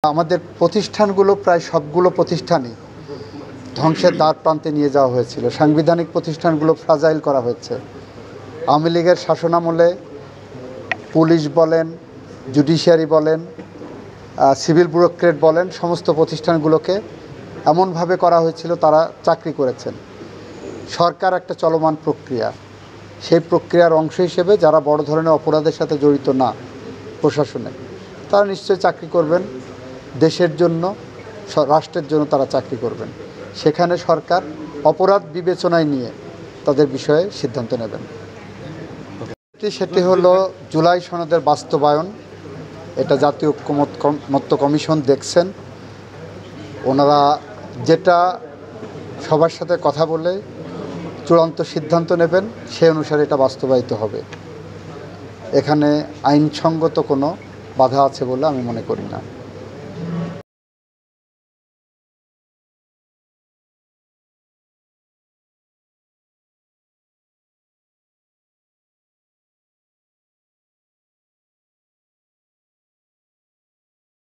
আমাদের প্রতিষ্ঠানগুলো প্রায় সবগুলো প্রতিষ্ঠানই ধ্বংসের দ্বার প্রান্তে নিয়ে যাওয়া হয়েছিল। সাংবিধানিক প্রতিষ্ঠানগুলো ফ্রাজাইল করা হয়েছে। আওয়ামী লীগের শাসনামলে পুলিশ বলেন, জুডিশিয়ারি বলেন, সিভিল ব্যুরোক্রেট বলেন, সমস্ত প্রতিষ্ঠানগুলোকে এমনভাবে করা হয়েছিল তারা চাকরি করেছেন। সরকার একটা চলমান প্রক্রিয়া, সেই প্রক্রিয়ার অংশ হিসেবে যারা বড় ধরনের অপরাধের সাথে জড়িত না প্রশাসনে, তারা নিশ্চয়ই চাকরি করবেন, দেশের জন্য রাষ্ট্রের জন্য তারা চাকরি করবেন। সেখানে সরকার অপরাধ বিবেচনায় নিয়ে তাদের বিষয়ে সিদ্ধান্ত নেবেন। সেটি হলো জুলাই সনদের বাস্তবায়ন। এটা জাতীয় ঐকমত্য কমিশন দেখছেন, ওনারা যেটা সবার সাথে কথা বলে চূড়ান্ত সিদ্ধান্ত নেবেন, সে অনুসারে এটা বাস্তবায়িত হবে। এখানে আইনসঙ্গত কোনো বাধা আছে বলে আমি মনে করি না।